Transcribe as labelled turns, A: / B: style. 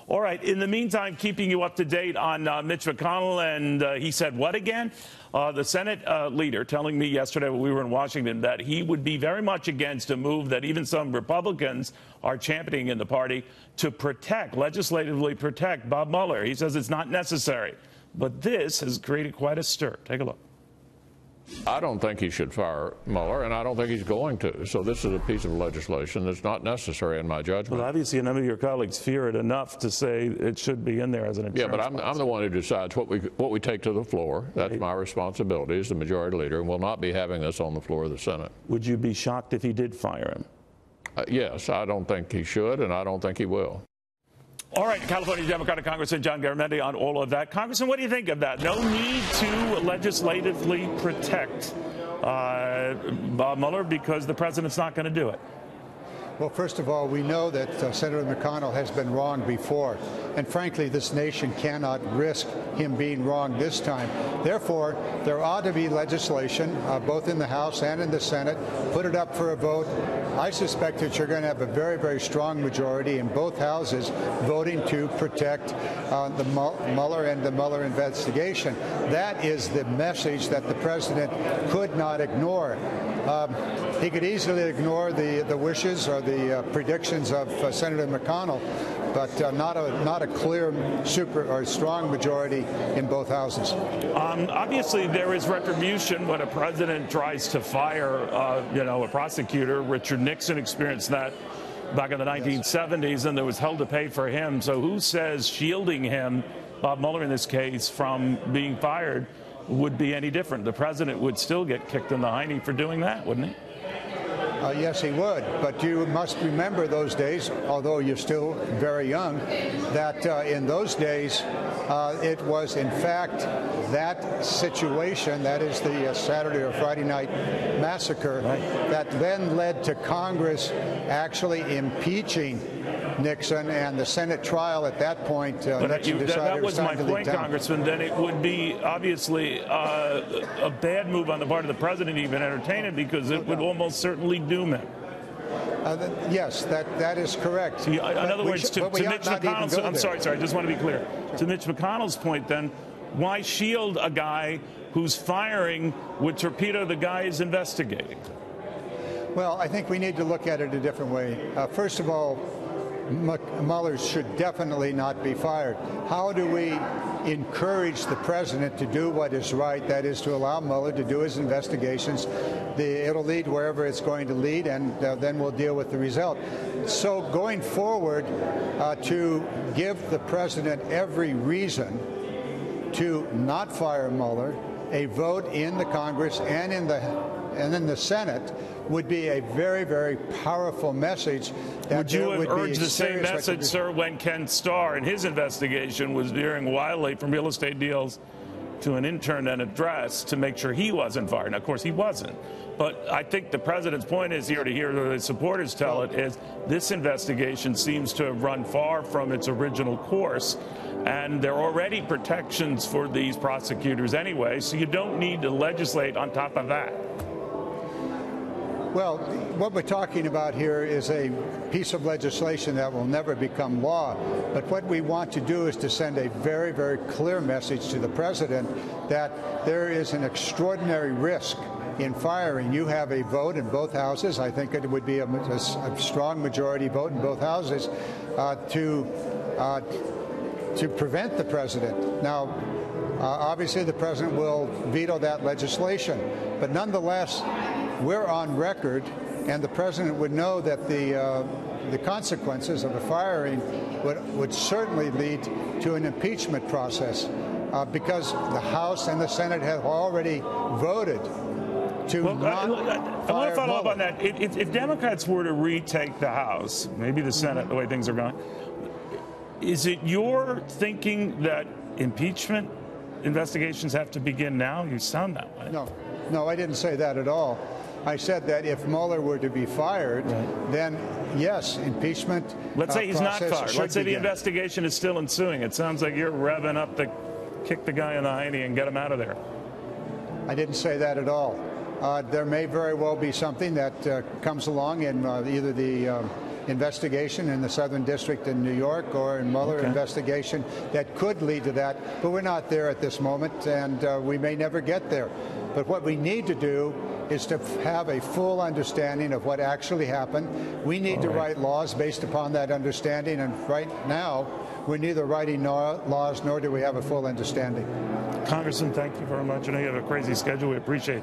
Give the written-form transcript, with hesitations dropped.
A: All right. In the meantime, keeping you up to date on Mitch McConnell, and he said what again? The Senate leader telling me yesterday when we were in Washington that he would be very much against a move that even some Republicans are championing in the party to legislatively protect Bob Mueller. He says it's not necessary. But this has created quite a stir. Take a look.
B: I don't think he should fire Mueller, and I don't think he's going to. So this is a piece of legislation that's not necessary in my judgment.
A: Well, obviously, a number of your colleagues fear it enough to say it should be in there as an insurance
B: policy. Yeah, but I'm the one who decides what we take to the floor. That's my responsibility as the majority leader, and we'll not be having this on the floor of the Senate.
A: Would you be shocked if he did fire him?
B: Yes, I don't think he should, and I don't think he will.
A: All right, California Democratic Congressman John Garamendi on all of that. Congressman, what do you think of that? No need to legislatively protect Bob Mueller because the president's not going to do it.
C: Well, first of all, we know that Senator McConnell has been wrong before. And frankly, this nation cannot risk him being wrong this time. Therefore, there ought to be legislation, both in the House and in the Senate. Put it up for a vote. I suspect that you're going to have a very, very strong majority in both houses voting to protect the Mueller and the Mueller investigation. That is the message that the president could not ignore. He could easily ignore the wishes or the predictions of Senator McConnell, but not a clear strong majority in both houses.
A: Obviously, there is retribution when a president tries to fire, a prosecutor. Richard Nixon experienced that back in the 1970s, and there was hell to pay for him. So who says shielding him, Bob Mueller in this case, from being fired would be any different? The president would still get kicked in the hiney for doing that, wouldn't he?
C: Yes, he would. But you must remember those days, although you're still very young, that in those days it was, in fact, that situation, that is the Saturday or Friday night massacre, that then led to Congress actually impeaching Nixon, and the Senate trial at that point.
A: That was my point, Congressman. Then it would be obviously a bad move on the part of the president to even entertain it, because it would almost certainly doom him.
C: Yes, that is correct.
A: See, in other words, to Mitch McConnell's, I'm sorry, I just want to be clear. To Mitch McConnell's point, then, why shield a guy whose firing would torpedo the guy he's investigating?
C: Well, I think we need to look at it a different way. First of all, Mueller should definitely not be fired. How do we encourage the president to do what is right, that is to allow Mueller to do his investigations? It'll lead wherever it's going to lead, and then we'll deal with the result. So going forward, to give the president every reason to not fire Mueller, a vote in the Congress and in the Senate would be a very, very powerful message.
A: Would you have urged the same message, sir, when Ken Starr in his investigation was veering wildly from real estate deals to an intern and address to make sure he wasn't fired? Now, of course, he wasn't. But I think the president's point is here to hear the supporters tell it is this investigation seems to have run far from its original course. And there are already protections for these prosecutors anyway, so you don't need to legislate on top of that.
C: Well, what we're talking about here is a piece of legislation that will never become law. But what we want to do is to send a very, very clear message to the president that there is an extraordinary risk in firing. You have a vote in both houses. I think it would be a strong majority vote in both houses to prevent the president. Now, obviously, the president will veto that legislation. But nonetheless, we're on record, and the president would know that the consequences of a firing would certainly lead to an impeachment process because the House and the Senate have already voted to not
A: I want to follow up on that. If Democrats were to retake the House, maybe the Senate, the way things are going, is it your thinking that impeachment investigations have to begin now? You sound that way.
C: No, I didn't say that at all. I said that if Mueller were to be fired, then yes, impeachment.
A: Let's say he's not fired. Let's say the
C: begin.
A: investigation is still ensuing. It sounds like you're revving up to kick the guy in the hiney and get him out of there.
C: I didn't say that at all. There may very well be something that comes along in either the investigation in the Southern District in New York or a Mueller investigation that could lead to that. But we're not there at this moment, and we may never get there. But what we need to do is to have a full understanding of what actually happened. We need to write laws based upon that understanding, and right now we're neither writing laws nor do we have a full understanding.
A: Congressman, thank you very much. I know you have a crazy schedule. We appreciate